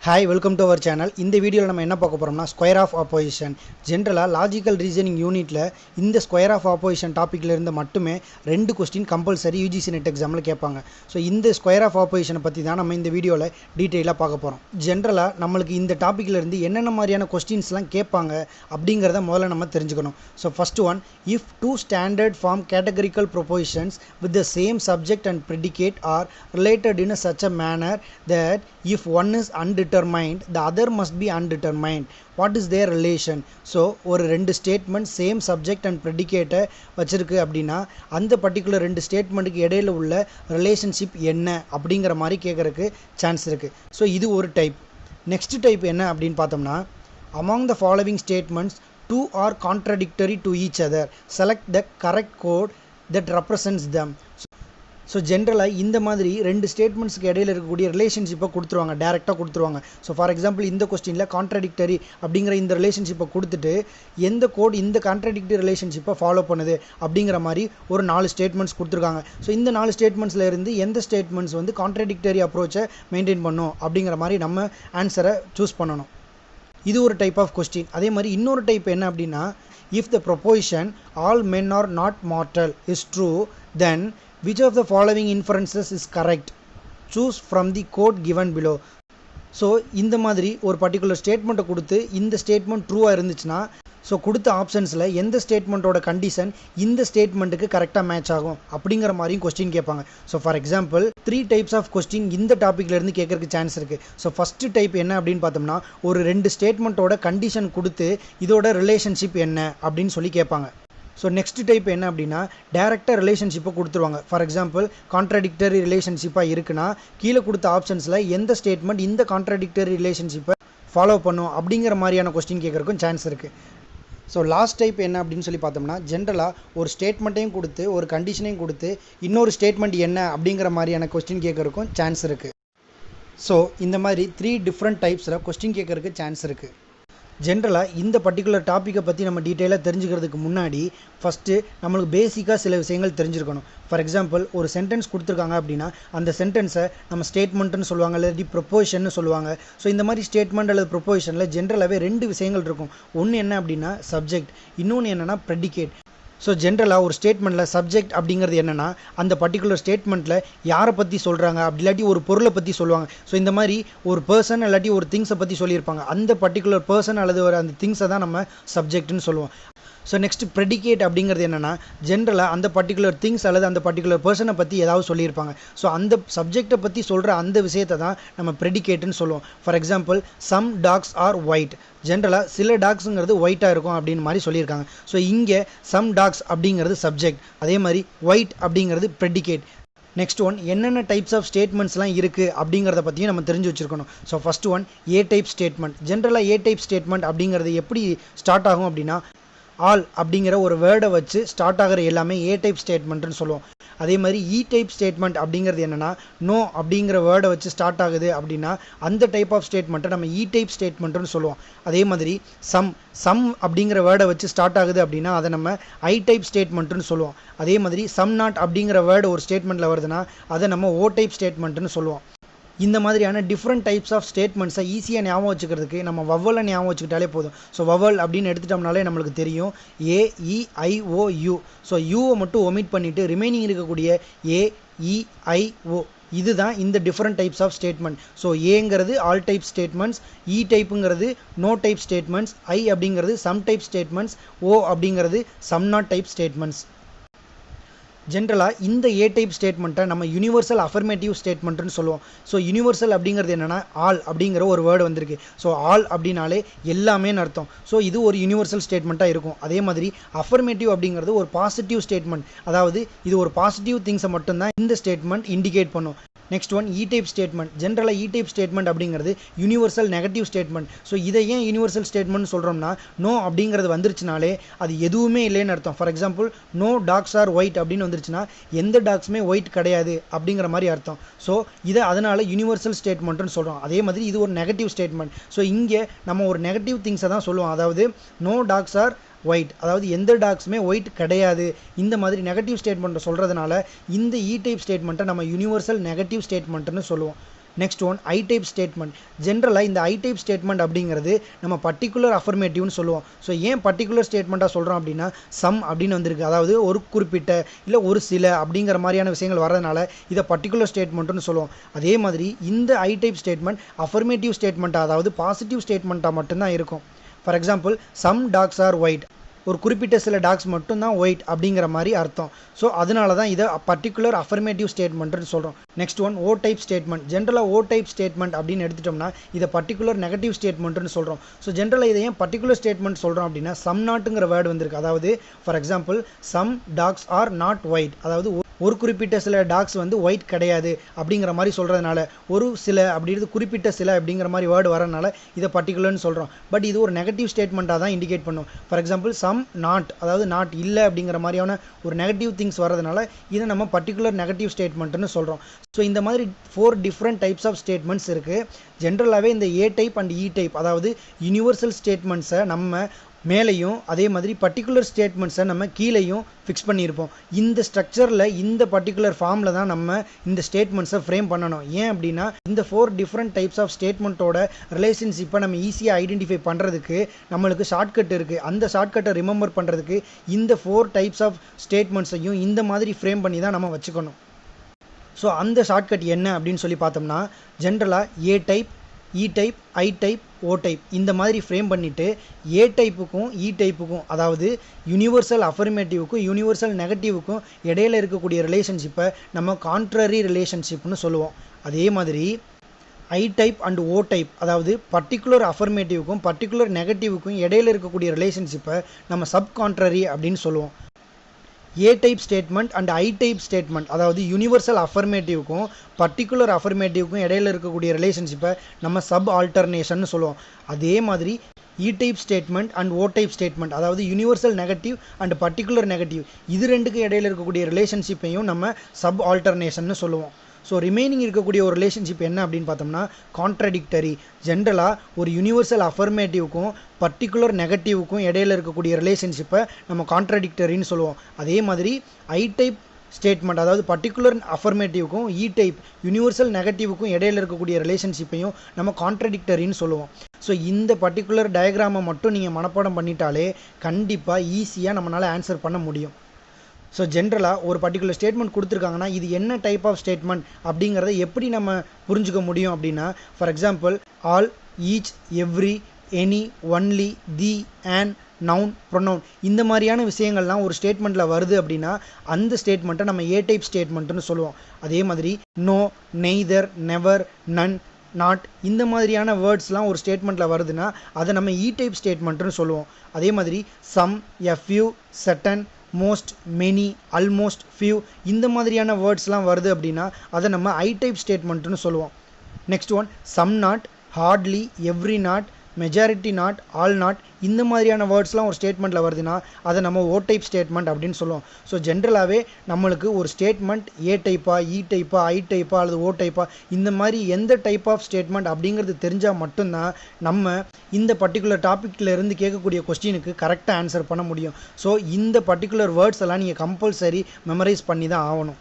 Hi, welcome to our channel. இந்த வீடியோல நம்ம என்ன பார்க்க போறோம்னா ஸ்கொயர் ஆஃப் ஆப்போசிஷன். ஜெனரலா லாஜிக்கல் ரீசனிங் யூனிட்ல இந்த ஸ்கொயர் ஆஃப் ஆப்போசிஷன் டாபிக்ல இருந்து மட்டுமே ரெண்டு क्वेश्चन கம்பல்சரி யுஜிசி நெட் எக்ஸாம்ல கேட்பாங்க. சோ இந்த ஸ்கொயர் ஆஃப் ஆப்போசிஷனை பத்தி தான் நம்ம இந்த வீடியோல டீடைலா பார்க்க போறோம். ஜெனரலா நமக்கு இந்த டாபிக்ல இருந்து என்னென்ன மாதிரியான क्वेश्चंसலாம் கேட்பாங்க அப்படிங்கறத முதல்ல நம்ம தெரிஞ்சுக்கணும். So first one, if two standard form categorical propositions with the same subject and predicate are related in such a manner that if one is undetermined the other must be undetermined, what is their relation? So ஒரு ரெண்டு statement same subject and ப்ரெடிகேட்ட வச்சிருக்கு அப்படின்னா அந்த particular ரெண்டு ஸ்டேட்மெண்ட்டுக்கு இடையில உள்ள relationship என்ன அப்படிங்கிற மாதிரி கேட்கறதுக்கு சான்ஸ் இருக்கு. ஸோ இது ஒரு டைப். நெக்ஸ்ட் டைப் என்ன அப்படின்னு பார்த்தோம்னா, among the following statements two are contradictory to each other, select the correct code that represents them. So ஜென்ரலாக இந்த மாதிரி ரெண்டு ஸ்டேட்மெண்ட்ஸ்க்கு இடையில இருக்கக்கூடிய ரிலேஷன்ஷிப்பை கொடுத்துருவாங்க, டேரெக்டாக கொடுத்துருவாங்க. ஸோ ஃபார் எக்ஸாம்பிள் இந்த கொஸ்டினில் கான்ட்ராடிக்டரி அப்படிங்கிற இந்த ரிலேஷன்ஷிப்பை கொடுத்துட்டு எந்த கோட் இந்த கான்ட்ராடிக்டரி ரிலேஷன்ஷிப்பை ஃபாலோ பண்ணுது அப்படிங்கிற மாதிரி ஒரு 4 ஸ்டேட்மெண்ட்ஸ் கொடுத்துருக்காங்க. ஸோ இந்த 4 ஸ்டேட்மெண்ட்ஸில் இருந்து எந்த ஸ்டேட்மெண்ட்ஸ் வந்து கான்ட்ராடிக்டரி அப்ரோச்சை மெயின்டைன் பண்ணும் அப்படிங்கிற மாதிரி நம்ம ஆன்சரை சூஸ் பண்ணணும். இது ஒரு டைப் ஆஃப் கொஸ்டின். அதே மாதிரி இன்னொரு டைப் என்ன அப்படின்னா, if the proposition all men R not mortal is true then which of the following inferences is correct? Choose from the code given below. So இந்த மாதிரி ஒரு பர்டிகுலர் ஸ்டேட்மெண்ட்டை கொடுத்து இந்த ஸ்டேட்மெண்ட் ட்ரூவாக இருந்துச்சுன்னா ஸோ கொடுத்த ஆப்ஷன்ஸில் எந்த ஸ்டேட்மெண்ட்டோட கண்டிஷன் இந்த ஸ்டேட்மெண்ட்டுக்கு கரெக்டாக மேட்ச் ஆகும் அப்படிங்கிற மாதிரியும் கொஸ்டின் கேட்பாங்க. So for example 3 types of question இந்த டாப்பிக்லேருந்து கேட்கறதுக்கு சான்ஸ் இருக்குது. ஸோ ஃபஸ்ட்டு டைப் என்ன அப்படின்னு பார்த்தோம்னா, ஒரு ரெண்டு ஸ்டேட்மெண்ட்டோட கண்டிஷன் கொடுத்து இதோட ரிலேஷன்ஷிப் என்ன அப்படின்னு சொல்லி கேட்பாங்க. ஸோ நெக்ஸ்ட் டைப் என்ன அப்படின்னா, டேரெக்டாக ரிலேஷன்ஷிப்பை கொடுத்துருவாங்க. ஃபார் எக்ஸாம்பிள் கான்ட்ராடிக்டரி ரிலேஷன்ஷிப்பாக இருக்குன்னா கீழே கொடுத்த ஆப்ஷன்ஸில் எந்த ஸ்டேட்மெண்ட் இந்த கான்ட்ராடிக்டரி ரிலேஷன்ஷிப்பை ஃபாலோ பண்ணும் அப்படிங்கிற மாதிரியான கொஸ்டின் கேட்குறதுக்கும் சான்ஸ் இருக்குது. ஸோ லாஸ்ட் டைப் என்ன அப்படின்னு சொல்லி பார்த்தோம்னா, ஜென்ரலாக ஒரு ஸ்டேட்மெண்ட்டையும் கொடுத்து ஒரு கண்டிஷனையும் கொடுத்து இன்னொரு ஸ்டேட்மெண்ட் என்ன அப்படிங்கிற மாதிரியான கொஸ்டின் கேட்குறதுக்கும் சான்ஸ் இருக்குது. ஸோ இந்த மாதிரி 3 டிஃப்ரெண்ட் டைப்ஸில் கொஸ்டின் கேட்குறதுக்கு சான்ஸ் இருக்குது. ஜென்ரலாக இந்த பர்டிகுலர் டாப்பிக்கை பற்றி நம்ம டீட்டெயிலாக தெரிஞ்சுக்கிறதுக்கு முன்னாடி ஃபஸ்ட்டு நம்மளுக்கு பேசிக்காக சில விஷயங்கள் தெரிஞ்சிருக்கணும். ஃபார் எக்ஸாம்பிள் ஒரு சென்டென்ஸ் கொடுத்துருக்காங்க அப்படின்னா அந்த சென்டென்ஸை நம்ம ஸ்டேட்மெண்ட்டுன்னு சொல்லுவாங்க, இல்லாட்டி ப்ரொப்போசிஷன்னு சொல்லுவாங்க. ஸோ இந்த மாதிரி ஸ்டேட்மெண்ட் அல்லது ப்ரொப்போசிஷனில் ஜென்ரலாகவே 2 விஷயங்கள் இருக்கும். ஒன்று என்ன அப்படின்னா சப்ஜெக்ட், இன்னொன்று என்னென்னா ப்ரெடிகேட். ஸோ ஜென்ரலாக ஒரு ஸ்டேட்மெண்ட்டில் சப்ஜெக்ட் அப்படிங்கிறது என்னென்னா அந்த பர்டிகுலர் ஸ்டேட்மெண்ட்டில் யாரை பற்றி சொல்கிறாங்க, அப்படி இல்லாட்டி ஒரு பொருளை பற்றி சொல்லுவாங்க. ஸோ இந்த மாதிரி ஒரு பர்சன் இல்லாட்டி ஒரு திங்ஸை பற்றி சொல்லியிருப்பாங்க. அந்த பர்டிகுலர் பர்சன் அல்லது ஒரு அந்த திங்ஸை தான் நம்ம சப்ஜெக்ட்னு சொல்லுவோம். ஸோ நெக்ஸ்ட் ப்ரெடிகேட் அப்படிங்கிறது என்னென்னா, ஜென்ரலாக அந்த பர்டிகுலர் திங்ஸ் அல்லது அந்த பர்டிகுலர் பர்சனை பற்றி ஏதாவது சொல்லியிருப்பாங்க. ஸோ அந்த சப்ஜெக்டை பற்றி சொல்கிற அந்த விஷயத்தை தான் நம்ம ப்ரெடிகேட்டுன்னு சொல்லுவோம். For example some dogs are white, ஜென்ரலாக சில டாக்ஸுங்கிறது ஒயிட்டாக இருக்கும் அப்படின்னு மாதிரி சொல்லியிருக்காங்க. ஸோ இங்கே சம் டாக்ஸ் அப்படிங்கிறது சப்ஜெக்ட், அதே மாதிரி ஒயிட் அப்படிங்கிறது ப்ரெடிகேட். நெக்ஸ்ட் ஒன், என்னென்ன டைப்ஸ் ஆஃப் ஸ்டேட்மெண்ட்ஸ்லாம் இருக்குது அப்படிங்கிறத பற்றியும் நம்ம தெரிஞ்சு வச்சுருக்கணும். So first one A type statement. ஜென்ரலாக ஏ டைப் ஸ்டேட்மெண்ட் அப்படிங்கிறது எப்படி ஸ்டார்ட் ஆகும் அப்படின்னா, ஆல் அப்படிங்கிற ஒரு வேர்டை வச்சு ஸ்டார்ட் ஆகிற எல்லாமே ஏ டைப் ஸ்டேட்மெண்ட்னு சொல்லுவோம். அதே மாதிரி இ டைப் ஸ்டேட்மெண்ட் அப்படிங்கிறது என்னென்னா, நோ அப்படிங்கிற வேர்டை வச்சு ஸ்டார்ட் ஆகுது அப்படின்னா அந்த டைப் ஆஃப் ஸ்டேட்மெண்ட்டை நம்ம இ டைப் ஸ்டேட்மெண்ட்டுன்னு சொல்லுவோம். அதே மாதிரி சம் அப்படிங்கிற வேர்டை வச்சு ஸ்டார்ட் ஆகுது அப்படின்னா அதை நம்ம ஐ டைப் ஸ்டேட்மெண்ட்டுன்னு சொல்லுவோம். அதே மாதிரி சம் நாட் அப்படிங்கிற வேர்டு ஒரு ஸ்டேட்மெண்ட்டில் வருதுன்னா அதை நம்ம ஓ டைப் ஸ்டேட்மெண்ட்டுன்னு சொல்லுவோம். இந்த மாதிரியான டிஃப்ரெண்ட் டைப்ஸ் ஆஃப் ஸ்டேட்மெண்ட்ஸை ஈஸியாக ஞாபகம் வச்சுக்கிறதுக்கு நம்ம வவலை ஞாபகம் வச்சுக்கிட்டாலே போதும். ஸோ வவல் அப்படின்னு எடுத்துட்டோம்னாலே நம்மளுக்கு தெரியும் ஏ இ ஐ ஓ யூ. ஸோ யூவை மட்டும் ஒமிட் பண்ணிவிட்டு ரிமைனிங் இருக்கக்கூடிய ஏ இ ஐ ஓ, இதுதான் இந்த different types of statement. So ஏங்கிறது ஆல் டைப் ஸ்டேட்மெண்ட்ஸ், இ டைப்புங்கிறது நோ டைப் ஸ்டேட்மெண்ட்ஸ், ஐ அப்படிங்கிறது சம் டைப் ஸ்டேட்மெண்ட்ஸ், ஓ அப்படிங்கிறது சம் நாட் டைப் ஸ்டேட்மெண்ட்ஸ். ஜென்ரலாக இந்த ஏ டைப் ஸ்டேட்மெண்ட்டை நம்ம யூனிவர்சல் அஃபர்மேட்டிவ் ஸ்டேட்மெண்ட்னு சொல்லுவோம். ஸோ யூனிவர்சல் அப்படிங்கிறது என்னென்னா ஆல் அப்படிங்கிற ஒரு வேர்டு வந்திருக்கு. ஸோ ஆல் அப்படின்னாலே எல்லாமே அர்த்தம். ஸோ இது ஒரு யூனிவர்சல் ஸ்டேட்மெண்ட்டாக இருக்கும். அதே மாதிரி அஃபர்மேட்டிவ் அப்படிங்கிறது ஒரு பாசிட்டிவ் ஸ்டேட்மெண்ட், அதாவது இது ஒரு பாசிட்டிவ் திங்ஸை மட்டும்தான் இந்த ஸ்டேட்மெண்ட் இண்டிகேட் பண்ணும். Next one E type statement. ஜென்ரலாக இ டைப் ஸ்டேட்மெண்ட் அப்படிங்கிறது யூனிவர்சல் நெகட்டிவ் ஸ்டேட்மெண்ட். ஸோ இதை ஏன் யூனிவர்சல் ஸ்டேட்மெண்ட் சொல்கிறோம்னா, நோ அப்படிங்கிறது வந்துருச்சுனாலே அது எதுவுமே இல்லைன்னு அர்த்தம். For example no dogs are white அப்படின்னு வந்துருச்சுன்னா எந்த டாக்ஸுமே ஒயிட் கிடையாது அப்படிங்கிற மாதிரி அர்த்தம். ஸோ இதை அதனால் யூனிவர்சல் ஸ்டேட்மெண்ட்டுன்னு சொல்கிறோம். அதே மாதிரி இது ஒரு நெகட்டிவ் ஸ்டேட்மெண்ட். ஸோ இங்கே நம்ம ஒரு நெகட்டிவ் திங்ஸை தான் சொல்லுவோம், அதாவது நோ டாக்ஸ் ஆர் ஒயிட், அதாவது எந்த டாக்ஸுமே ஒயிட் கிடையாது. இந்த மாதிரி நெகட்டிவ் ஸ்டேட்மெண்ட்டை சொல்கிறதுனால இந்த இ டைப் ஸ்டேட்மெண்ட்டை நம்ம யூனிவர்சல் நெகட்டிவ் ஸ்டேட்மெண்ட்டுன்னு சொல்லுவோம். நெக்ஸ்ட் ஒன் ஐ டைப் ஸ்டேட்மெண்ட். ஜென்ரலாக இந்த ஐ டைப் ஸ்டேட்மெண்ட் அப்படிங்கிறது நம்ம பர்டிகுலர் அஃபர்மேட்டிவ்னு சொல்லுவோம். ஸோ ஏன் பர்டிகுலர் ஸ்டேட்மெண்ட்டாக சொல்கிறோம் அப்படின்னா சம் அப்படின்னு வந்திருக்கு, அதாவது ஒரு குறிப்பிட்ட இல்லை ஒரு சில அப்படிங்கிற மாதிரியான விஷயங்கள் வரதுனால இதை பர்டிகுலர் ஸ்டேட்மெண்ட்டுன்னு சொல்லுவோம். அதே மாதிரி இந்த ஐ டைப் ஸ்டேட்மெண்ட் அஃபர்மேட்டிவ் ஸ்டேட்மெண்ட்டாக, அதாவது பாசிட்டிவ் ஸ்டேட்மெண்ட்டாக மட்டும்தான் இருக்கும். For example some dogs are white, ஒரு குறிப்பிட்ட சில டாக்ஸ் மட்டும்தான் ஒயிட் அப்படிங்கிற மாதிரி அர்த்தம். ஸோ அதனால தான் இதை பர்டிகுலர் அஃபர்மேட்டிவ் ஸ்டேட்மெண்ட்னு சொல்கிறோம். நெக்ஸ்ட் ஒன் ஓ டைப் ஸ்டேட்மெண்ட். ஜென்ரலாக ஓ டைப் ஸ்டேட்மெண்ட் அப்படின்னு எடுத்துட்டோம்னா இதை பர்டிகுலர் நெகட்டிவ் ஸ்டேட்மெண்ட்னு சொல்கிறோம். ஸோ ஜென்ரலாக இதை ஏன் பர்டிகுலர் ஸ்டேட்மெண்ட் சொல்கிறோம் அப்படின்னா சம் நாட்டுங்கிற வேர்டு வந்திருக்கு, அதாவது for example some dogs are not white, அதாவது ஒரு குறிப்பிட்ட சில டாக்ஸ் வந்து ஒயிட் கிடையாது அப்படிங்கிற மாதிரி சொல்கிறதுனால ஒரு சில அப்படிங்கிறது குறிப்பிட்ட சில அப்படிங்கிற மாதிரி வேர்டு வரனால இதை பர்டிகுலர்னு சொல்கிறோம். பட் இது ஒரு நெகட்டிவ் ஸ்டேட்மெண்ட்டாக தான் இண்டிகேட் பண்ணும். ஃபார் எக்ஸாம்பிள் சம் நாட், அதாவது நாட் இல்லை அப்படிங்கிற மாதிரியான ஒரு நெகட்டிவ் திங்ஸ் வரதுனால இதை நம்ம பர்டிகுலர் நெகட்டிவ் ஸ்டேட்மெண்ட்னு சொல்கிறோம். ஸோ இந்த மாதிரி 4 டிஃப்ரெண்ட் டைப்ஸ் ஆஃப் ஸ்டேட்மெண்ட்ஸ் இருக்குது. ஜென்ரலாகவே இந்த ஏ டைப் அண்ட் இ டைப், அதாவது யூனிவர்சல் ஸ்டேட்மெண்ட்ஸை நம்ம மேலேயும் அதே மாதிரி பர்டிகுலர் ஸ்டேட்மெண்ட்ஸை நம்ம கீழேயும் ஃபிக்ஸ் பண்ணியிருப்போம். இந்த ஸ்ட்ரக்சரில் இந்த பர்டிகுலர் ஃபார்மில் தான் நம்ம இந்த ஸ்டேட்மெண்ட்ஸை ஃப்ரேம் பண்ணணும். ஏன் அப்படின்னா இந்த 4 டிஃப்ரெண்ட் டைப்ஸ் ஆஃப் ஸ்டேட்மெண்ட்டோட ரிலேஷன்ஷிப்பை நம்ம ஈஸியாக ஐடென்டிஃபை பண்ணுறதுக்கு நம்மளுக்கு ஷார்ட்கட் இருக்குது. அந்த ஷார்ட்கட்டை ரிமெம்பர் பண்ணுறதுக்கு இந்த 4 டைப்ஸ் ஆஃப் ஸ்டேட்மெண்ட்ஸையும் இந்த மாதிரி ஃப்ரேம் பண்ணி தான் நம்ம வச்சுக்கணும். ஸோ அந்த ஷார்ட்கட் என்ன அப்படின்னு சொல்லி பார்த்தோம்னா ஜென்ரலாக ஏ டைப், இ டைப், ஐ டைப், ஓ டைப் இந்த மாதிரி ஃப்ரேம் பண்ணிவிட்டு ஏ டைப்புக்கும் இ டைப்புக்கும், அதாவது யூனிவர்சல் அஃபர்மேட்டிவுக்கும் யூனிவர்சல் நெகட்டிவுக்கும் இடையில இருக்கக்கூடிய ரிலேஷன்ஷிப்பை நம்ம கான்ட்ரரி ரிலேஷன்ஷிப்னு சொல்லுவோம். அதே மாதிரி I type and O type, அதாவது பர்டிகுலர் அஃபர்மேட்டிவுக்கும் பர்டிகுலர் நெகட்டிவுக்கும் இடையில இருக்கக்கூடிய ரிலேஷன்ஷிப்பை நம்ம சப் கான்ட்ரரி அப்படின்னு சொல்லுவோம். A type statement and I type statement, அதாவது யூனிவர்சல் அஃபர்மேட்டிவ்க்கும் பர்டிகுலர் அஃபர்மேட்டிவ்க்கும் இடையில இருக்கக்கூடிய ரிலேஷன்ஷிப்பை நம்ம சப் ஆல்டர்னேஷன் சொல்லுவோம். அதே மாதிரி E type statement and O type statement, அதாவது universal negative and particular negative, இது ரெண்டுக்கு இடையில இருக்கக்கூடிய ரிலேஷன்ஷிப்பையும் நம்ம சப் ஆல்டர்னேஷன் சொல்லுவோம். ஸோ ரிமைனிங் இருக்கக்கூடிய ஒரு ரிலேஷன்ஷிப் என்ன அப்படின்னு பார்த்தோம்னா கான்ட்ரடிக்டரி. ஜென்ரலாக ஒரு யூனிவர்சல் அஃபர்மேட்டிவ்க்கும் பர்டிகுலர் நெகட்டிவ்க்கும் இடையில இருக்கக்கூடிய ரிலேஷன்ஷிப்பை நம்ம கான்ட்ரடிக்டரின்னு சொல்லுவோம். அதே மாதிரி ஐ டைப் ஸ்டேட்மெண்ட், அதாவது பர்டிகுலர் அஃபர்மேட்டிவ்க்கும் இ டைப் யூனிவர்சல் நெகட்டிவ்க்கும் இடையில இருக்கக்கூடிய ரிலேஷன்ஷிப்பையும் நம்ம கான்ட்ரடிக்டரின்னு சொல்லுவோம். ஸோ இந்த பர்டிகுலர் டயக்ராமை மட்டும் நீங்கள் மனப்பாடம் பண்ணிட்டாலே கண்டிப்பாக ஈஸியாக நம்மளால் ஆன்சர் பண்ண முடியும். ஸோ ஜென்ரலாக ஒரு பர்டிகுலர் ஸ்டேட்மெண்ட் கொடுத்துருக்காங்கன்னா இது என்ன டைப் ஆஃப் ஸ்டேட்மெண்ட் அப்படிங்கிறத எப்படி நம்ம புரிஞ்சுக்க முடியும் அப்படின்னா, for example all, each, every, any, only, the, and, noun, pronoun இந்த மாதிரியான விஷயங்கள்லாம் ஒரு ஸ்டேட்மெண்ட்டில் வருது அப்படின்னா அந்த ஸ்டேட்மெண்ட்டை நம்ம ஏ டைப் ஸ்டேட்மெண்ட்டுன்னு சொல்லுவோம். அதே மாதிரி no, neither, never, none, not இந்த மாதிரியான வேர்ட்ஸ்லாம் ஒரு ஸ்டேட்மெண்ட்டில் வருதுன்னா அதை நம்ம இ டைப் ஸ்டேட்மெண்ட்டுன்னு சொல்லுவோம். அதே மாதிரி some, a few, certain, most, many, almost, few இந்த மாதிரியான வேர்ட்ஸ்லாம் வருது அப்படின்னா அதை நம்ம ஐ டைப் ஸ்டேட்மெண்ட்டுன்னு சொல்லுவோம். Next one some not, hardly, every not, majority not, all not இந்த மாதிரியான வேர்ட்ஸ்லாம் ஒரு ஸ்டேட்மெண்ட்டில் வருதுன்னா அதை நம்ம ஓ டைப் ஸ்டேட்மெண்ட் அப்படின்னு சொல்லுவோம். ஸோ ஜென்ரலாகவே நம்மளுக்கு ஒரு ஸ்டேட்மெண்ட் ஏ டைப்பா, இ டைப்பா, ஐ டைப்பா அல்லது ஓ டைப்பா இந்த மாதிரி எந்த டைப் ஆஃப் ஸ்டேட்மெண்ட் அப்படிங்கிறது தெரிஞ்சால் மட்டும்தான் நம்ம இந்த பர்டிகுலர் டாப்பிக்கில் இருந்து கேட்கக்கூடிய கொஸ்டினுக்கு கரெக்டாக ஆன்சர் பண்ண முடியும். ஸோ இந்த பர்டிகுலர் வேர்ட்ஸ் எல்லாம் நீங்கள் கம்பல்சரி மெமரைஸ் பண்ணி தான் ஆகணும்.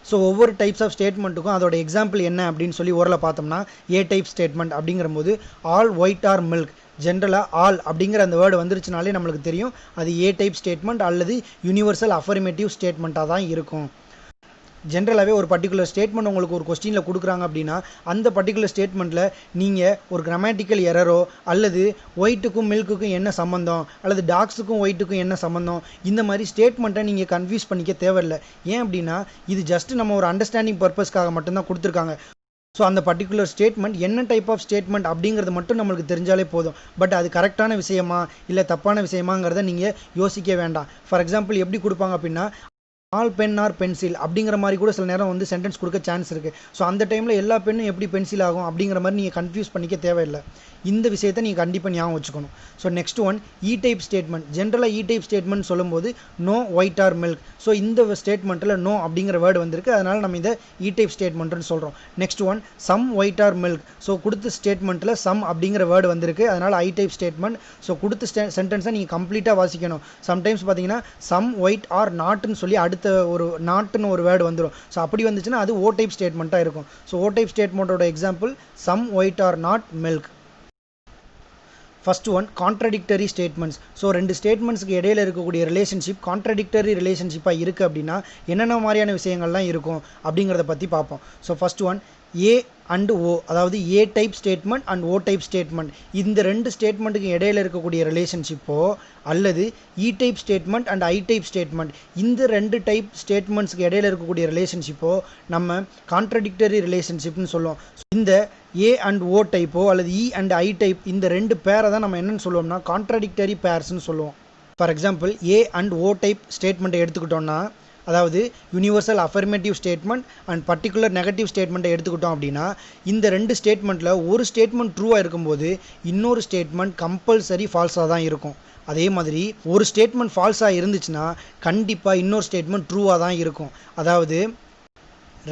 ஸோ ஒவ்வொரு டைப்ஸ் ஆஃப் ஸ்டேட்மெண்ட்டுக்கும் அதோட எக்ஸாம்பிள் என்ன அப்படின்னு சொல்லி ஓரளவு பார்த்தோம்னா ஏ டைப் ஸ்டேட்மெண்ட் அப்படிங்கிறபோது ஆல் ஒயிட் ஆர் மில்க். ஜென்ரலாக ஆல் அப்படிங்கிற அந்த வேர்டு வந்துருச்சுனாலே நம்மளுக்கு தெரியும் அது ஏ டைப் ஸ்டேட்மெண்ட் அல்லது யூனிவர்சல் அஃபர்மேட்டிவ் ஸ்டேட்மெண்ட்டாக தான் இருக்கும். ஜென்ரலாகவே ஒரு பர்டிகுலர் ஸ்டேட்மெண்ட் உங்களுக்கு ஒரு கொஸ்டினில் கொடுக்குறாங்க அப்படின்னா அந்த பர்டிகுலர் ஸ்டேட்மெண்ட்டில் நீங்கள் ஒரு கிராமட்டிக்கல் எரரோ அல்லது ஒயிட்டுக்கும் மில்க்குக்கும் என்ன சம்மந்தம் அல்லது டாக்ஸுக்கும் ஒயிட்டுக்கும் என்ன சம்மந்தம் இந்த மாதிரி ஸ்டேட்மெண்ட்டை நீங்கள் கன்ஃபியூஸ் பண்ணிக்க தேவையில்லை. ஏன் அப்படின்னா இது ஜஸ்ட் நம்ம ஒரு அண்டர்ஸ்டாண்டிங் பர்பஸ்க்காக மட்டும்தான் கொடுத்துருக்காங்க. ஸோ அந்த பர்டிகுலர் ஸ்டேட்மெண்ட் என்ன டைப் ஆஃப் ஸ்டேட்மெண்ட் அப்படிங்கிறது மட்டும் நம்மளுக்கு தெரிஞ்சாலே போதும். பட் அது கரெக்டான விஷயமா இல்லை தப்பான விஷயமாங்கிறத நீங்கள் யோசிக்க வேண்டாம். ஃபார் எக்ஸாம்பிள் எப்படி கொடுப்பாங்க அப்படின்னா ஆல் பென் ஆர் பென்சில் அப்படிங்கிற மாதிரி கூட சில நேரம் வந்து சென்டென்ஸ் கொடுக்க சான்ஸ் இருக்குது. ஸோ அந்த டைமில் எல்லா பெண்ணும் எப்படி பென்சில் ஆகும் அப்படிங்கிற மாதிரி நீங்கள் கன்ஃபியூஸ் பண்ணிக்க தேவையில்லை. இந்த விஷயத்தை நீங்கள் கண்டிப்பாக ஞாபகம் வச்சுக்கணும். So next one E type statement. ஜென்ரலாக இ டைப் ஸ்டேட்மெண்ட் சொல்லும்போது no white are milk. So இந்த ஸ்டேட்மெண்ட்டில் நோ அப்படிங்கிற வேர்டு வந்திருக்கு, அதனால் நம்ம இதை இ டைப் ஸ்டேட்மெண்ட்னு சொல்கிறோம். Next one some white are milk. So கொடுத்த ஸ்டேட்மெண்ட்டில் சம் அப்படிங்கிற வேர்டு வந்திருக்கு, அதனால் ஐ டைப் ஸ்டேட்மெண்ட். ஸோ கொடுத்த சென்டென்ஸை நீங்கள் கம்ப்ளீட்டாக வாசிக்கணும். சம்டைம்ஸ் பார்த்தீங்கன்னா சம் ஒயிட் ஆர் நாட்னு சொல்லி அடுத்த அடுத்த ஒரு நாட்னு ஒரு வேர்டு வந்துடும். ஸோ அப்படி வந்துச்சுன்னா அது ஓ டைப் ஸ்டேட்மெண்ட்டாக இருக்கும். ஸோ ஓ டைப் ஸ்டேட்மெண்ட்டோட example some white are not milk. First one contradictory statements. So ரெண்டு ஸ்டேட்மெண்ட்ஸ்க்கு இடையில இருக்கக்கூடிய ரிலேஷன்ஷிப் கான்ட்ரடிக்டரி ரிலேஷன்ஷிப்பாக இருக்குது அப்படின்னா என்னென்ன மாதிரியான விஷயங்கள்லாம் இருக்கும் அப்படிங்கிறத பற்றி பார்ப்போம். So first one A and O, அதாவது A type statement and O type statement, இந்த ரெண்டு ஸ்டேட்மெண்ட்டுக்கு இடையில இருக்கக்கூடிய ரிலேஷன்ஷிப்போ அல்லது E type statement and I type statement, இந்த ரெண்டு டைப் ஸ்டேட்மெண்ட்ஸ்க்கு இடையில இருக்கக்கூடிய ரிலேஷன்ஷிப்போ நம்ம கான்ட்ரடிக்டரி ரிலேஷன்ஷிப்னு சொல்லுவோம். இந்த ஏ அண்ட் ஓ டைப்போ அல்லது இ அண்ட் ஐ டைப், இந்த ரெண்டு பேரை தான் நம்ம என்னென்னு சொல்லுவோம்னா கான்ட்ரடிக்டரி பேர்ஸ்னு சொல்லுவோம். For example A and O type ஸ்டேட்மெண்ட்டை எடுத்துக்கிட்டோம்னா, அதாவது universal affirmative statement and particular negative ஸ்டேட்மெண்ட்டை எடுத்துக்கிட்டோம் அப்படின்னா, இந்த ரெண்டு ஸ்டேட்மெண்ட்டில் ஒரு ஸ்டேட்மெண்ட் ட்ரூவாக இருக்கும்போது இன்னொரு ஸ்டேட்மெண்ட் கம்பல்சரி ஃபால்ஸாக தான் இருக்கும். அதே மாதிரி ஒரு ஸ்டேட்மெண்ட் ஃபால்ஸாக இருந்துச்சுன்னா கண்டிப்பாக இன்னொரு ஸ்டேட்மெண்ட் ட்ரூவாக தான் இருக்கும். அதாவது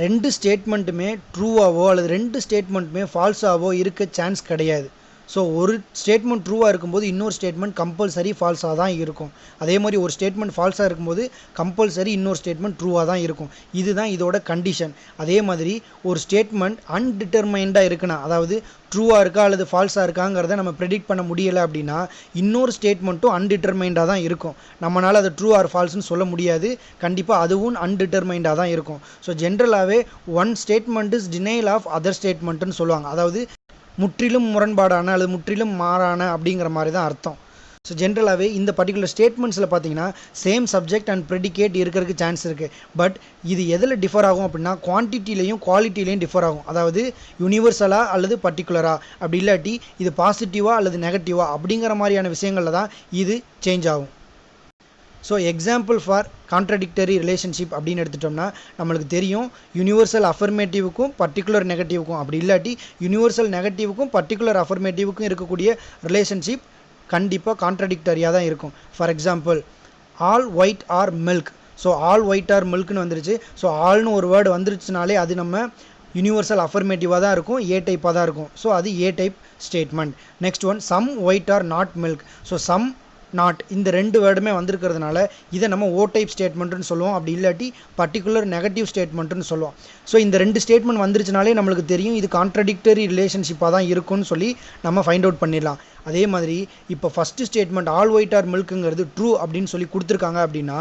ரெண்டு ஸ்டேட்மெண்ட்டுமே ட்ரூவாகவோ அல்லது ரெண்டு ஸ்டேட்மெண்ட்டுமே ஃபால்ஸாகவோ இருக்க சான்ஸ் கிடையாது. ஸோ ஒரு ஸ்டேட்மெண்ட் ட்ரூவாக இருக்கும்போது இன்னொரு ஸ்டேட்மெண்ட் கம்பல்சரி ஃபால்ஸாக தான் இருக்கும். அதே மாதிரி ஒரு ஸ்டேட்மெண்ட் ஃபால்ஸாக இருக்கும்போது கம்பல்சரி இன்னொரு ஸ்டேட்மெண்ட் ட்ரூவாக தான் இருக்கும். இதுதான் இதோட கண்டிஷன். அதே மாதிரி ஒரு ஸ்டேட்மெண்ட் அன்டிட்டர்மைண்டாக இருக்குன்னா, அதாவது ட்ரூவாக இருக்கா அல்லது ஃபால்ஸாக இருக்காங்கிறத நம்ம ப்ரெடிக்ட் பண்ண முடியலை அப்படின்னா இன்னொரு ஸ்டேட்மெண்ட்டும் அன்டிட்டர்மைண்டாக தான் இருக்கும். நம்மளால் அது ட்ரூ ஆர் ஃபால்ஸ்னு சொல்ல முடியாது. கண்டிப்பாக அதுவும் அன்டிட்டர்மைண்டாக தான் இருக்கும். ஸோ ஜென்ரலாகவே one statement is denial of other ஸ்டேட்மெண்ட்டுன்னு சொல்லுவாங்க. அதாவது முற்றிலும் முரண்பாடான அல்லது முற்றிலும் மாறான அப்படிங்கிற மாதிரி தான் அர்த்தம். ஸோ ஜென்ரலாகவே இந்த பர்டிகுலர் ஸ்டேட்மெண்ட்ஸில் பார்த்தீங்கன்னா சேம் சப்ஜெக்ட் அண்ட் ப்ரெடிகேட் இருக்கிறதுக்கு சான்ஸ் இருக்குது. பட் இது எதில் டிஃபர் ஆகும் அப்படின்னா குவான்டிட்டிலையும் குவாலிட்டிலையும் டிஃபர் ஆகும். அதாவது யூனிவர்சலாக அல்லது பர்டிகுலராக, அப்படி இல்லாட்டி இது பாசிட்டிவாக அல்லது நெகட்டிவாக அப்படிங்கிற மாதிரியான விஷயங்களில் தான் இது சேஞ்ச் ஆகும். So example for contradictory relationship அப்படின்னு எடுத்துட்டோம்னா நம்மளுக்கு தெரியும் யூனிவர்சல் அஃபர்மேட்டிவுக்கும் பர்டிகுலர் நெகட்டிவுக்கும், அப்படி இல்லாட்டி யூனிவர்சல் நெகட்டிவுக்கும் பர்டிகுலர் அஃபர்மேட்டிவுக்கும் இருக்கக்கூடிய ரிலேஷன்ஷிப் கண்டிப்பாக கான்ட்ரடிக்டரியாக தான் இருக்கும். For example all white are milk. So all white are மில்க்னு வந்துருச்சு. ஸோ ஆல்னு ஒரு வேர்டு வந்துருச்சுனாலே அது நம்ம யூனிவர்சல் அஃபர்மேட்டிவாக தான் இருக்கும், ஏ டைப்பாக தான் இருக்கும். ஸோ அது A type statement. Next one some white are not milk. So some not, இந்த ரெண்டு வேர்டுமே வந்திருக்கிறதுனால இதை நம்ம ஓ டைப் ஸ்டேட்மெண்ட்டுன்னு சொல்லுவோம், அப்படி இல்லாட்டி பர்டிகுலர் நெகட்டிவ் ஸ்டேட்மெண்ட்டுன்னு சொல்லுவோம். ஸோ இந்த ரெண்டு ஸ்டேட்மெண்ட் வந்துருச்சுனாலே நம்மளுக்கு தெரியும் இது கான்ட்ரடிக்டரி ரிலேஷன்ஷிப்பாக தான் இருக்கும்னு சொல்லி நம்ம ஃபைண்ட் அவுட் பண்ணிடலாம். அதே மாதிரி இப்போ first statement all white are மில்க்குங்கிறது ட்ரூ அப்படின்னு சொல்லி கொடுத்துருக்காங்க அப்படின்னா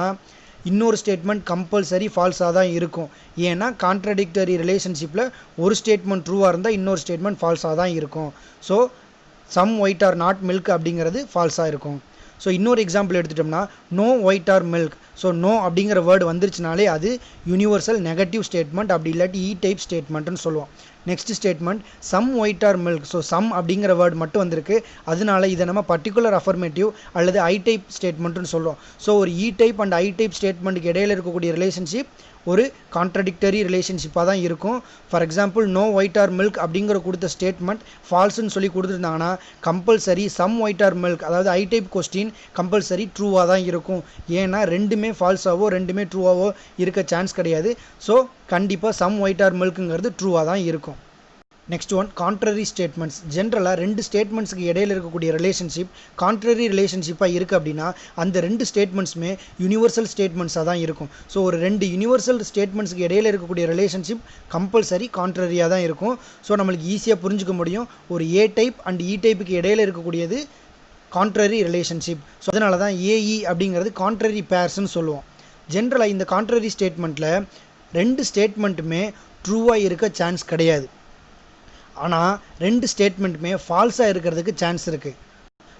இன்னொரு ஸ்டேட்மெண்ட் கம்பல்சரி ஃபால்ஸாக தான் இருக்கும். ஏன்னா கான்ட்ரடிக்டரி ரிலேஷன்ஷிப்பில் ஒரு ஸ்டேட்மெண்ட் ட்ரூவாக இருந்தால் இன்னொரு ஸ்டேட்மெண்ட் ஃபால்ஸாக தான் இருக்கும். So some white are not milk அப்படிங்கிறது ஃபால்ஸாக இருக்கும். ஸோ இன்னொரு எக்ஸாம்பிள் எடுத்துட்டோம்னா no white are milk. So no அப்படிங்கிற வேர்டு வந்துருச்சுனாலே அது யூனிவர்சல் நெகட்டிவ் ஸ்டேட்மெண்ட், அப்படி இல்லாட்டி இ டைப் ஸ்டேட்மெண்ட்டுன்னு சொல்லுவோம். Next statement some white are milk. So some அப்படிங்கிற வேர்டு மட்டும் வந்திருக்கு, அதனால இதை நம்ம பர்டிகுலர் அஃபர்மேட்டிவ் அல்லது ஐ டைப் ஸ்டேட்மெண்ட்டுன்னு சொல்லுவோம். ஸோ ஒரு E type and I type ஸ்டேட்மெண்ட்டுக்கு இடையில இருக்கக்கூடிய ரிலேஷன்ஷிப் ஒரு கான்ட்ரடிக்டரி ரிலேஷன்ஷிப்பாக தான் இருக்கும். For example no white are milk அப்படிங்கிற கொடுத்த ஸ்டேட்மெண்ட் ஃபால்ஸ்ன்னு சொல்லி கொடுத்துருந்தாங்கன்னா compulsory some white are milk, அதாவது ஐ டைப் கொஸ்டின் கம்பல்சரி ட்ரூவாக தான் இருக்கும். ஏன்னா ரெண்டுமே ஃபால்ஸாவோ ரெண்டுமே ட்ரூவாவோ இருக்க சான்ஸ் கிடையாது. ஸோ கண்டிப்பாக சம் ஒயிட் ஆர் மில்க்குங்கிறது ட்ரூவாக தான் இருக்கும். Next one contrary statements. ஜென்ரலாக ரெண்டு ஸ்டேட்மெண்ட்ஸுக்கு இடையில இருக்கக்கூடிய ரிலேஷன்ஷிப் கான்ட்ரரி ரிலேஷன்ஷிப்பாக இருக்குது அப்படின்னா அந்த ரெண்டு ஸ்டேட்மெண்ட்ஸுமே யூனிவர்சல் ஸ்டேட்மெண்ட்ஸாக தான் இருக்கும். ஸோ ஒரு ரெண்டு யூனிவர்சல் ஸ்டேட்மெண்ட்ஸுக்கு இடையில இருக்கக்கூடிய ரிலேஷன்ஷிப் கம்பல்சரி கான்ட்ரரியாக தான் இருக்கும். ஸோ நம்மளுக்கு ஈஸியாக புரிஞ்சுக்க முடியும் ஒரு ஏ டைப் அண்ட் இ டைப்புக்கு இடையில இருக்கக்கூடியது கான்ட்ரரி ரிலேஷன்ஷிப். ஸோ அதனால தான் ஏஇ அப்படிங்கிறது கான்ட்ரரி பேர்ஸ்ன்னு சொல்லுவோம். ஜென்ரலாக இந்த கான்ட்ரரி ஸ்டேட்மெண்ட்டில் ரெண்டு ஸ்டேட்மெண்ட்டுமே ட்ரூவாக இருக்க சான்ஸ் கிடையாது. ஆனால் ரெண்டு ஸ்டேட்மெண்ட்டுமே ஃபால்ஸாக இருக்கிறதுக்கு சான்ஸ் இருக்குது.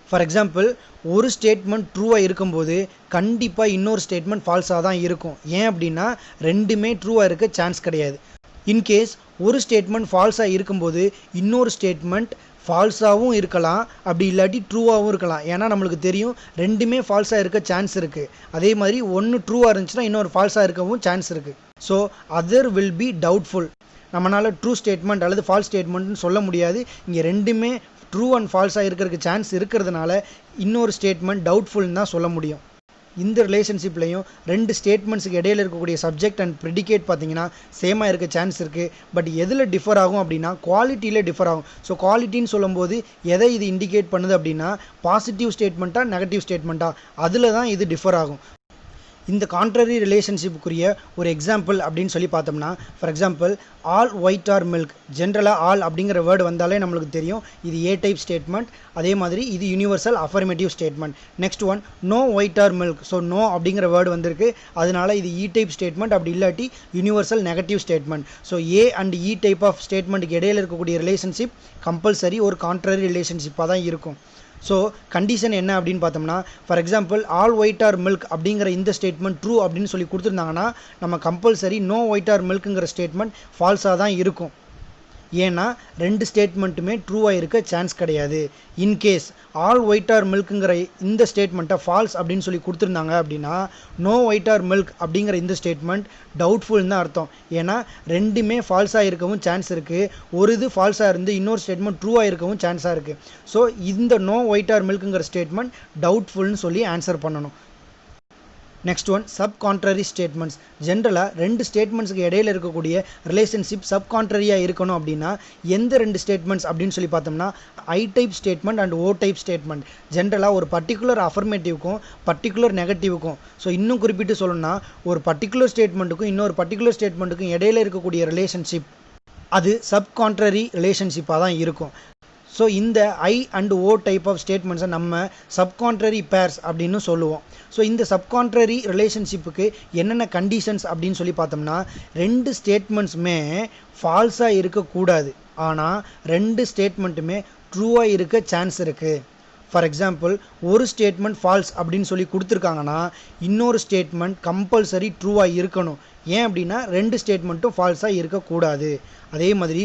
ஃபார் எக்ஸாம்பிள் ஒரு ஸ்டேட்மெண்ட் ட்ரூவாக இருக்கும்போது கண்டிப்பாக இன்னொரு ஸ்டேட்மெண்ட் ஃபால்ஸாக தான் இருக்கும். ஏன் அப்படின்னா ரெண்டுமே ட்ரூவாக இருக்க சான்ஸ் கிடையாது. இன்கேஸ் ஒரு ஸ்டேட்மெண்ட் ஃபால்ஸாக இருக்கும்போது இன்னொரு ஸ்டேட்மெண்ட் ஃபால்ஸாகவும் இருக்கலாம், அப்படி இல்லாட்டி ட்ரூவாகவும் இருக்கலாம். ஏன்னா நம்மளுக்கு தெரியும் ரெண்டுமே ஃபால்ஸாக இருக்க சான்ஸ் இருக்குது. அதே மாதிரி ஒன்று ட்ரூவாக இருந்துச்சுன்னா இன்னொரு ஃபால்ஸாக இருக்கவும் சான்ஸ் இருக்குது. So other will be doubtful. நம்மளால் ட்ரூ ஸ்டேட்மெண்ட் அல்லது ஃபால்ஸ் ஸ்டேட்மெண்ட்னு சொல்ல முடியாது. இங்கே ரெண்டுமே ட்ரூ அண்ட் ஃபால்ஸாக இருக்கிறதுக்கு சான்ஸ் இருக்கிறதுனால இன்னொரு ஸ்டேட்மெண்ட் டவுட்ஃபுல்னு தான் சொல்ல முடியும். இந்த ரிலேஷன்ஷிப்லையும் ரெண்டு ஸ்டேட்மெண்ட்ஸுக்கு இடையில இருக்கக்கூடிய சப்ஜெக்ட் அண்ட் ப்ரெடிகேட் பார்த்தீங்கன்னா சேமாக இருக்க சான்ஸ் இருக்குது. பட் எதில் டிஃபர் ஆகும் அப்படின்னா குவாலிட்டியில் டிஃபர் ஆகும். ஸோ குவாலிட்டின்னு சொல்லும்போது எதை இது இண்டிகேட் பண்ணுது அப்படின்னா பாசிட்டிவ் ஸ்டேட்மெண்ட்டாக நெகட்டிவ் ஸ்டேட்மெண்ட்டாக அதில் தான் இது டிஃபர் ஆகும். இந்த கான்ட்ரரி ரிலேஷன்ஷிப்புக்குரிய ஒரு எக்ஸாம்பிள் அப்படின்னு சொல்லி பார்த்தோம்னா, for example all white are milk. ஜென்ரலாக ஆல் அப்படிங்கிற வேர்டு வந்தாலே நம்மளுக்கு தெரியும் இது ஏ டைப் ஸ்டேட்மெண்ட். அதே மாதிரி இது universal affirmative statement. Next one no white are milk. So no அப்படிங்கிற வேர்டு வந்திருக்கு, அதனால இது இ டைப் ஸ்டேட்மெண்ட், அப்படி இல்லாட்டி universal negative statement. So A and E type of ஸ்டேட்மெண்ட்டுக்கு இடையில இருக்கக்கூடிய ரிலேஷன்ஷிப் கம்பல்சரி ஒரு கான்ட்ரரி ரிலேஷன்ஷிப்பாக தான் இருக்கும். ஸோ கண்டிஷன் என்ன அப்படின்னு பார்த்தோம்னா, for example all white are milk அப்படிங்கிற இந்த ஸ்டேட்மெண்ட் ட்ரூ அப்படின்னு சொல்லி கொடுத்துருந்தாங்கன்னா நம்ம கம்பல்சரி நோ ஒயிட் ஆர் மில்க்குங்கிற ஸ்டேட்மெண்ட் ஃபால்ஸாக தான் இருக்கும். ஏன்னா ரெண்டு ஸ்டேட்மெண்ட்டுமே ட்ரூவாக இருக்க சான்ஸ் கிடையாது. இன்கேஸ் ஆல் ஒயிட் ஆர் மில்க்குங்கிற இந்த ஸ்டேட்மெண்ட்டை ஃபால்ஸ் அப்படின்னு சொல்லி கொடுத்துருந்தாங்க அப்படின்னா நோ ஒயிட் ஆர் மில்க் அப்படிங்கிற இந்த ஸ்டேட்மெண்ட் டவுட்ஃபுல்னு தான் அர்த்தம். ஏன்னா ரெண்டுமே ஃபால்ஸாக இருக்கவும் சான்ஸ் இருக்குது, ஒரு இது ஃபால்ஸாக இருந்து இன்னொரு ஸ்டேட்மெண்ட் ட்ரூவாக இருக்கவும் சான்ஸாக இருக்குது. ஸோ இந்த நோ ஒயிட் ஆர் மில்க்குங்கிற ஸ்டேட்மெண்ட் டவுட்ஃபுல்னு சொல்லி ஆன்சர் பண்ணணும். Next one sub contrary statements. ஜென்ரலாக ரெண்டு ஸ்டேட்மெண்ட்ஸுக்கு இடையில இருக்கக்கூடிய ரிலேஷன்ஷிப் சப் கான்ட்ரரியாக இருக்கணும் அப்படின்னா எந்த ரெண்டு ஸ்டேட்மெண்ட்ஸ் அப்படின்னு சொல்லி பார்த்தோம்னா I type statement and O type statement. ஜென்ரலாக ஒரு பர்டிகுலர் அஃபர்மேட்டிவ்க்கும் பர்டிகுலர் நெகட்டிவ்க்கும், ஸோ இன்னும் குறிப்பிட்டு சொல்லணும்னா ஒரு பர்டிகுலர் ஸ்டேட்மெண்ட்டுக்கும் இன்னொரு பர்டிகுலர் ஸ்டேட்மெண்ட்டுக்கும் இடையில இருக்கக்கூடிய ரிலேஷன்ஷிப் அது சப் கான்ட்ரரி ரிலேஷன்ஷிப்பாக தான் இருக்கும். ஸோ இந்த I and O type of ஸ்டேட்மெண்ட்ஸை நம்ம சப்கான்ட்ரரி பேர்ஸ் அப்படின்னு சொல்லுவோம். ஸோ இந்த சப்கான்ட்ரரி ரிலேஷன்ஷிப்புக்கு என்னென்ன கண்டிஷன்ஸ் அப்படின்னு சொல்லி பார்த்தோம்னா, ரெண்டு ஸ்டேட்மெண்ட்ஸுமே ஃபால்ஸாக இருக்கக்கூடாது, ஆனால் ரெண்டு ஸ்டேட்மெண்ட்டுமே ட்ரூவாக இருக்க சான்ஸ் இருக்குது. ஃபார் எக்ஸாம்பிள் ஒரு ஸ்டேட்மெண்ட் ஃபால்ஸ் அப்படின்னு சொல்லி கொடுத்துருக்காங்கன்னா இன்னொரு ஸ்டேட்மெண்ட் கம்பல்சரி ட்ரூவாக இருக்கணும். ஏன் அப்படின்னா ரெண்டு ஸ்டேட்மெண்ட்டும் ஃபால்ஸாக இருக்கக்கூடாது. அதே மாதிரி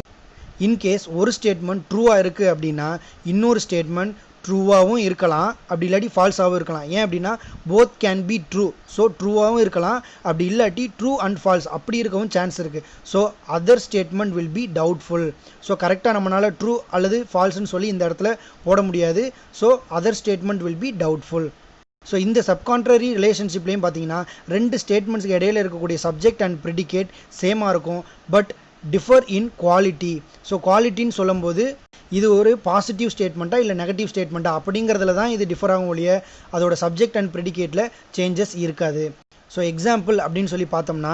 இன்கேஸ் ஒரு ஸ்டேட்மெண்ட் ட்ரூவாக இருக்குது அப்படின்னா இன்னொரு ஸ்டேட்மெண்ட் ட்ரூவாகவும் இருக்கலாம், அப்படி இல்லாட்டி ஃபால்ஸாகவும் இருக்கலாம். ஏன் அப்படின்னா both can be true. So ட்ரூவாகவும் இருக்கலாம், அப்படி இல்லாட்டி ட்ரூ அண்ட் ஃபால்ஸ் அப்படி இருக்கவும் சான்ஸ் இருக்குது. So other statement will be doubtful. So கரெக்டாக நம்மளால் ட்ரூ அல்லது ஃபால்ஸ்ன்னு சொல்லி இந்த இடத்துல போட முடியாது. So other statement will be doubtful. So இந்த சப்கான்ட்ரரி ரிலேஷன்ஷிப்லேயும் பார்த்தீங்கன்னா ரெண்டு ஸ்டேட்மெண்ட்ஸ்க்கு இடையில இருக்கக்கூடிய சப்ஜெக்ட் அண்ட் ப்ரிடிகேட் சேமாக இருக்கும், but differ in quality. So குவாலிட்டின்னு சொல்லும்போது இது ஒரு பாசிட்டிவ் ஸ்டேட்மெண்ட்டா இல்லை நெகட்டிவ் ஸ்டேட்மெண்ட்டா அப்படிங்கிறதுல தான் இது டிஃபர் ஆகும் ஒழிய அதோட சப்ஜெக்ட் அண்ட் ப்ரெடிகேட்டில் சேஞ்சஸ் இருக்காது. ஸோ எக்ஸாம்பிள் அப்படின்னு சொல்லி பார்த்தோம்னா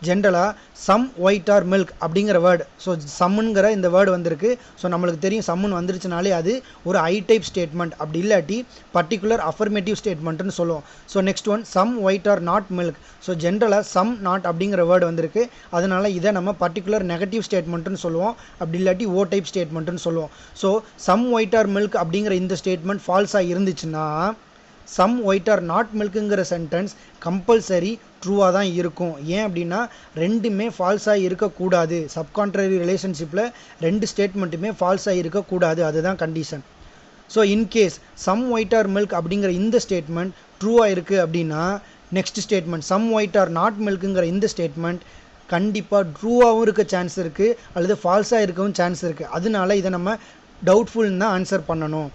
ஜென்ரலாக சம் ஒயிட் ஆர் மில்க் அப்படிங்கிற வேர்டு, ஸோ சம்முங்கிற இந்த வேர்டு வந்திருக்கு. ஸோ நம்மளுக்கு தெரியும் சம்முன்னு வந்துருச்சுனாலே அது ஒரு ஐ டைப் ஸ்டேட்மெண்ட், அப்படி இல்லாட்டி பர்டிகுலர் அஃபர்மேட்டிவ் ஸ்டேட்மெண்ட்னு சொல்லுவோம். So next one some white are not milk. So ஜென்ரலாக சம் நாட் அப்படிங்கிற வேர்டு வந்திருக்கு, அதனால் இதை நம்ம பர்டிகுலர் நெகட்டிவ் ஸ்டேட்மெண்ட்னு சொல்லுவோம், அப்படி இல்லாட்டி ஓ டைப் ஸ்டேட்மெண்ட்னு சொல்லுவோம். So some white are milk அப்படிங்கிற இந்த ஸ்டேட்மெண்ட் ஃபால்ஸாக இருந்துச்சுன்னா சம் ஒயிட் ஆர் நாட் மில்க்குங்கிற சென்டென்ஸ் கம்பல்சரி ட்ரூவாக தான் இருக்கும். ஏன் அப்படின்னா ரெண்டுமே ஃபால்ஸாக இருக்கக்கூடாது. சப்கான்ட்ரரி ரிலேஷன்ஷிப்பில் ரெண்டு ஸ்டேட்மெண்ட்டுமே ஃபால்ஸாக இருக்கக்கூடாது, அதுதான் condition. So in case some white are milk அப்படிங்கிற இந்த ஸ்டேட்மெண்ட் ட்ரூவாக இருக்குது அப்படின்னா next statement some white are not மில்க்குங்கிற இந்த ஸ்டேட்மெண்ட் கண்டிப்பாக ட்ரூவாகவும் இருக்க சான்ஸ் இருக்குது அல்லது ஃபால்ஸாக இருக்கவும் சான்ஸ் இருக்குது. அதனால இதை நம்ம டவுட்ஃபுல்னு தான் ஆன்சர் பண்ணணும்.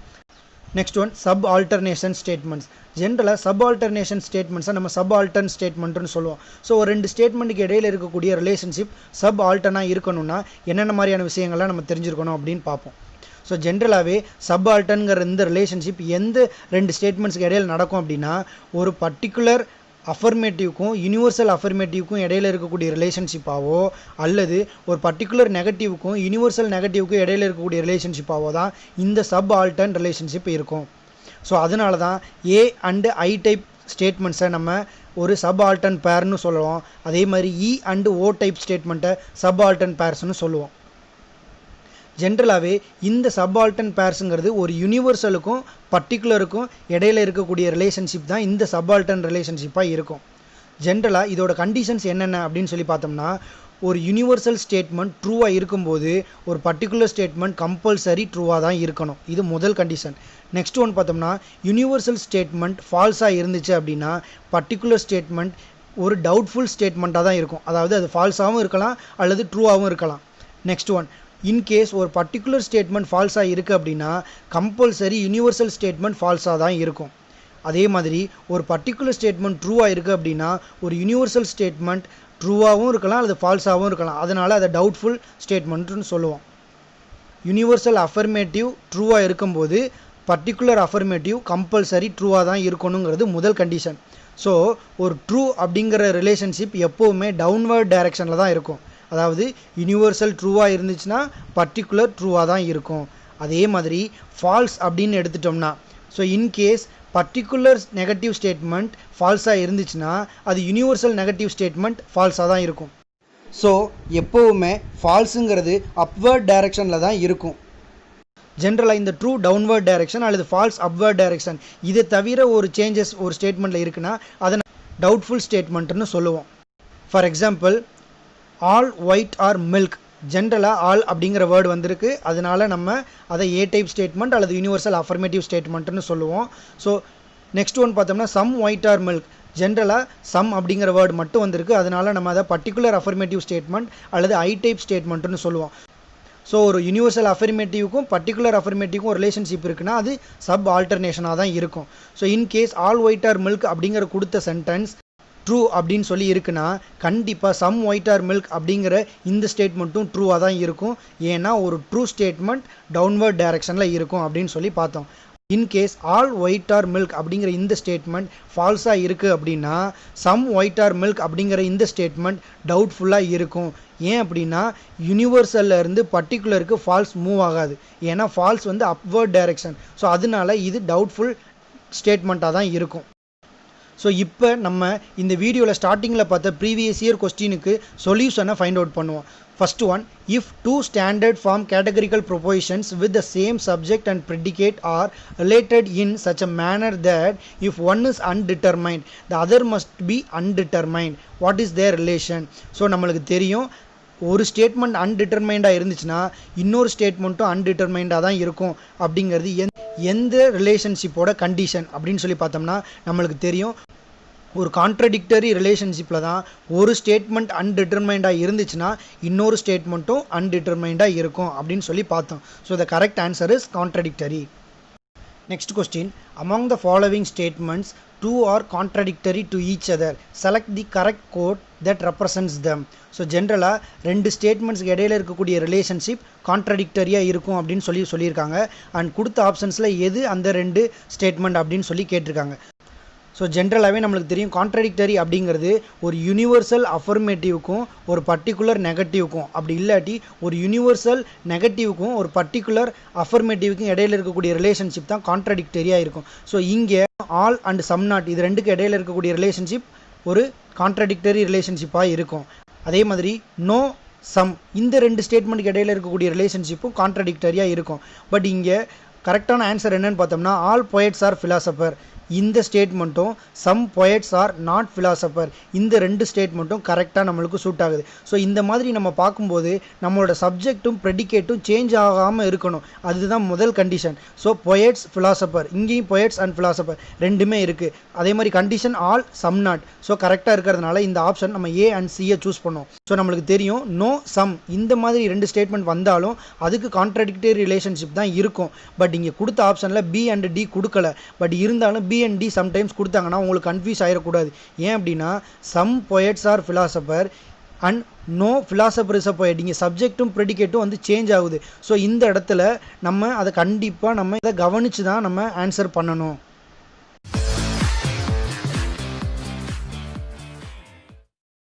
Next one sub alternation statements. ஜென்ரலாக சப் ஆல்டர்னேஷன் ஸ்டேட்மெண்ட்ஸை நம்ம சப் ஆல்டர்ன் ஸ்டேட்மெண்ட்னு சொல்லுவோம். ஸோ ஒரு ரெண்டு ஸ்டேட்மெண்ட்டுக்கு இடையில இருக்கக்கூடிய ரிலேஷன்ஷிப் சப் ஆல்டர்னாக இருக்கணும்னா என்னென்ன மாதிரியான விஷயங்கள்லாம் நம்ம தெரிஞ்சிருக்கணும் அப்படின்னு பார்ப்போம். ஸோ ஜென்ரலாகவே சப் ஆல்டர்ங்கிற இந்த ரிலேஷன்ஷிப் எந்த ரெண்டு ஸ்டேட்மெண்ட்ஸ்க்கு இடையில நடக்கும் அப்படின்னா ஒரு பர்டிகுலர் அஃபர்மேட்டிவ்க்கும் யூனிவர்சல் அஃபர்மேட்டிவ்க்கும் இடையில இருக்கக்கூடிய ரிலேஷன்ஷிப்பாவோ அல்லது ஒரு பர்டிகுலர் நெகட்டிவ்க்கும் யூனிவர்சல் நெகட்டிவ்க்கும் இடையில இருக்கக்கூடிய ரிலேஷன்ஷிப்பாவோ தான் இந்த சப் ஆல்டர்ன் ரிலேஷன்ஷிப் இருக்கும். ஸோ அதனால தான் ஏ அண்டு ஐ டைப் ஸ்டேட்மெண்ட்ஸை நம்ம ஒரு சப் ஆல்டர்ன் பேர்னு சொல்லுவோம். அதே மாதிரி இ அண்டு ஓ டைப் ஸ்டேட்மெண்ட்டை சப் ஆல்டர்ன் பேர்ஸ்னு சொல்லுவோம். ஜென்ரலாகவே இந்த சப் ஆல்டர்ன் பேர்ஸுங்கிறது ஒரு யூனிவர்சலுக்கும் பர்டிகுலருக்கும் இடையில இருக்கக்கூடிய ரிலேஷன்ஷிப் தான் இந்த சப் ஆல்டர்ன் ரிலேஷன்ஷிப்பாக இருக்கும். ஜென்ரலாக இதோட கண்டிஷன்ஸ் என்னென்ன அப்படின்னு சொல்லி பார்த்தோம்னா ஒரு யூனிவர்சல் ஸ்டேட்மெண்ட் ட்ரூவாக இருக்கும்போது ஒரு பர்டிகுலர் ஸ்டேட்மெண்ட் கம்பல்சரி ட்ரூவாக தான் இருக்கணும், இது முதல் கண்டிஷன். நெக்ஸ்ட் ஒன் பார்த்தோம்னா யூனிவர்சல் ஸ்டேட்மெண்ட் ஃபால்ஸாக இருந்துச்சு அப்படின்னா பர்டிகுலர் ஸ்டேட்மெண்ட் ஒரு டவுட்ஃபுல் ஸ்டேட்மெண்ட்டாக தான் இருக்கும், அதாவது அது ஃபால்ஸாகவும் இருக்கலாம் அல்லது ட்ரூவாகவும் இருக்கலாம். நெக்ஸ்ட் ஒன் இன்கேஸ் ஒரு பர்டிகுலர் ஸ்டேட்மெண்ட் ஃபால்ஸாக இருக்குது அப்படின்னா கம்பல்சரி யூனிவர்சல் ஸ்டேட்மெண்ட் ஃபால்ஸாக தான் இருக்கும். அதே மாதிரி ஒரு பர்டிகுலர் ஸ்டேட்மெண்ட் ட்ரூவாக இருக்குது அப்படின்னா ஒரு யூனிவர்சல் ஸ்டேட்மெண்ட் ட்ரூவாகவும் இருக்கலாம் அல்லது ஃபால்ஸாகவும் இருக்கலாம், அதனால் அதை டவுட்ஃபுல் ஸ்டேட்மெண்ட்னு சொல்லுவோம். யூனிவர்சல் அஃபர்மேட்டிவ் ட்ரூவாக இருக்கும்போது பர்டிகுலர் அஃபர்மேட்டிவ் கம்பல்சரி ட்ரூவாக தான் இருக்கணுங்கிறது முதல் கண்டிஷன். ஸோ ஒரு ட்ரூ அப்படிங்கிற ரிலேஷன்ஷிப் எப்போவுமே டவுன்வர்ட் டைரெக்ஷனில் தான் இருக்கும். அதாவது யூனிவர்சல் ட்ரூவாக இருந்துச்சுன்னா பர்டிகுலர் ட்ரூவாக தான் இருக்கும். அதே மாதிரி ஃபால்ஸ் அப்படின்னு எடுத்துட்டோம்னா, so in case particular negative statement ஃபால்ஸாக இருந்துச்சுன்னா அது யூனிவர்சல் நெகட்டிவ் ஸ்டேட்மெண்ட் ஃபால்ஸாக தான் இருக்கும். ஸோ எப்போவுமே ஃபால்ஸுங்கிறது அப்வர்ட் டைரெக்ஷனில் தான் இருக்கும். ஜென்ரலாக இந்த ட்ரூ டவுன்வர்ட் டைரெக்ஷன் அல்லது ஃபால்ஸ் அப்வர்ட் டைரெக்ஷன் இதை தவிர ஒரு சேஞ்சஸ் ஒரு ஸ்டேட்மெண்ட்டில் இருக்குன்னா அதை டவுட்ஃபுல் ஸ்டேட்மெண்ட்னு சொல்லுவோம். For example, all white are milk. ஜென்ரலாக ஆல் அப்படிங்கிற வேர்டு வந்திருக்கு, அதனால நம்ம அதை ஏ டைப் ஸ்டேட்மெண்ட் அல்லது யூனிவர்சல் அஃபர்மேட்டிவ் ஸ்டேட்மெண்ட்னு சொல்லுவோம். ஸோ நெக்ஸ்ட் ஒன் பார்த்தோம்னா சம் ஒயிட் ஆர் மில்க். ஜென்ரலாக சம் அப்படிங்கிற வேர்டு மட்டும் வந்திருக்கு, அதனால நம்ம அதை பர்டிகுலர் அஃபர்மேட்டிவ் ஸ்டேட்மெண்ட் அல்லது ஐ டைப் ஸ்டேட்மெண்ட்னு சொல்லுவோம். ஸோ ஒரு யூனிவர்சல் அஃபர்மேட்டிவ்க்கும் பர்டிகுலர் அஃபர்மேட்டிவ்க்கும் ரிலேஷன்ஷிப் இருக்குன்னா அது சப் ஆல்டர்னேஷனாக தான் இருக்கும். So in case all white are milk அப்படிங்கிற கொடுத்த சென்டென்ஸ் ட்ரூ அப்படின்னு சொல்லி இருக்குன்னா கண்டிப்பாக சம் ஒயிட் ஆர் மில்க் அப்படிங்கிற இந்த ஸ்டேட்மெண்ட்டும் ட்ரூவாக தான் இருக்கும். ஏன்னா ஒரு ட்ரூ ஸ்டேட்மெண்ட் டவுன்வர்ட் டைரெக்ஷனில் இருக்கும் அப்படின்னு சொல்லி பார்த்தோம். In case all white are milk அப்படிங்கிற இந்த ஸ்டேட்மெண்ட் ஃபால்ஸாக இருக்குது அப்படின்னா சம் ஒயிட் ஆர் மில்க் அப்படிங்கிற இந்த ஸ்டேட்மெண்ட் டவுட்ஃபுல்லாக இருக்கும். ஏன் அப்படின்னா யூனிவர்சல்ல இருந்து பர்டிகுலருக்கு ஃபால்ஸ் மூவ் ஆகாது. ஏன்னா ஃபால்ஸ் வந்து அப்வர்ட் டைரெக்ஷன். ஸோ அதனால இது டவுட்ஃபுல் ஸ்டேட்மெண்ட்டாக தான் இருக்கும். ஸோ இப்போ நம்ம இந்த வீடியோவில் ஸ்டார்டிங்கில் பார்த்த ப்ரீவியஸ் இயர் கொஸ்டினுக்கு சொல்யூஷனை ஃபைண்ட் அவுட் பண்ணுவோம். First one, if two standard form categorical propositions with the same subject and predicate are related in such a manner that if one is undetermined the other must be undetermined, what is their relation? So நம்மளுக்கு தெரியும் ஒரு statement அன்டிட்டர்மைண்டாக இருந்துச்சுன்னா இன்னொரு ஸ்டேட்மெண்ட்டும் அன்டிட்டர்மைண்டாக தான் இருக்கும். அப்படிங்கிறது எந்த ரிலேஷன்ஷிப்போட condition அப்படின்னு சொல்லி பார்த்தோம்னா நம்மளுக்கு தெரியும் ஒரு கான்ட்ரடிக்டரி ரிலேஷன்ஷிப்பில் தான் ஒரு ஸ்டேட்மெண்ட் அன்டிட்டர்மைண்டாக இருந்துச்சுன்னா இன்னொரு ஸ்டேட்மெண்ட்டும் அன்டிட்டர்மைண்டாக இருக்கும் அப்படின்னு சொல்லி பார்த்தோம். So the correct answer is contradictory. Next question, among the following statements, two are contradictory to each other. Select the correct quote that represents them. So ஜென்ரலாக ரெண்டு ஸ்டேட்மெண்ட்ஸ்க்கு இடையில இருக்கக்கூடிய ரிலேஷன்ஷிப் கான்ட்ரடிக்டரியாக இருக்கும் அப்படின்னு சொல்லியிருக்காங்க. அண்ட் கொடுத்த ஆப்ஷன்ஸில் எது அந்த ரெண்டு ஸ்டேட்மெண்ட் அப்படின்னு சொல்லி கேட்டிருக்காங்க. ஸோ ஜென்ரலாகவே நம்மளுக்கு தெரியும் கான்ட்ரடிக்டரி அப்படிங்கிறது ஒரு யூனிவர்சல் அஃபர்மேட்டிவ்க்கும் ஒரு பர்டிகுலர் நெகட்டிவ்க்கும், அப்படி இல்லாட்டி ஒரு யூனிவர்சல் நெகட்டிவ்க்கும் ஒரு பர்டிகுலர் அஃபர்மேட்டிவ்க்கும் இடையில இருக்கக்கூடிய ரிலேஷன்ஷிப் தான் கான்ட்ரடிக்டரியாக இருக்கும். ஸோ இங்கே ஆல் அண்ட் சம் நாட் இது ரெண்டுக்கு இடையில இருக்கக்கூடிய ரிலேஷன்ஷிப் ஒரு கான்ட்ரடிக்டரி ரிலேஷன்ஷிப்பாக இருக்கும். அதே மாதிரி நோ சம் இந்த ரெண்டு ஸ்டேட்மெண்ட்டுக்கு இடையில இருக்கக்கூடிய ரிலேஷன்ஷிப்பும் கான்ட்ரடிக்டரியாக இருக்கும். பட் இங்கே கரெக்டான ஆன்சர் என்னன்னு பார்த்தோம்னா ஆல் poets ஆர் philosopher இந்த ஸ்டேட்மெண்ட்டும் some poets are not philosopher இந்த ரெண்டு ஸ்டேட்மெண்ட்டும் கரெக்டாக நம்மளுக்கு சூட் ஆகுது. ஸோ இந்த மாதிரி நம்ம பார்க்கும்போது நம்மளோட சப்ஜெக்ட்டும் ப்ரெடிகேட்டும் சேஞ்ச் ஆகாமல் இருக்கணும், அதுதான் முதல் கண்டிஷன். ஸோ poets philosopher இங்கேயும் poets அண்ட் philosopher ரெண்டுமே இருக்குது. அதே மாதிரி condition all some not. So கரெக்டாக இருக்கிறதுனால இந்த ஆப்ஷன் நம்ம ஏ அண்ட் சியை சூஸ் பண்ணோம். ஸோ நம்மளுக்கு தெரியும் நோ சம் இந்த மாதிரி ரெண்டு ஸ்டேட்மெண்ட் வந்தாலும் அதுக்கு கான்ட்ரடிக்டரி ரிலேஷன்ஷிப் தான் இருக்கும். பட் இங்கே கொடுத்த ஆப்ஷனில் பி அண்ட் டி கொடுக்கல. பட் இருந்தாலும் பி அண்ட் டி சம்டைம்ஸ் கொடுத்தாங்கன்னா உங்களுக்கு கன்ஃபியூஸ் ஆகிடக்கூடாது. ஏன் அப்படின்னா சம் poets are philosopher and no philosopher is a poet இங்கே சப்ஜெக்ட்டும் ப்ரெடிகேட்டும் வந்து சேஞ்ச் ஆகுது. ஸோ இந்த இடத்துல நம்ம அதை கண்டிப்பாக நம்ம இதை கவனித்து தான் நம்ம ஆன்சர் பண்ணணும்.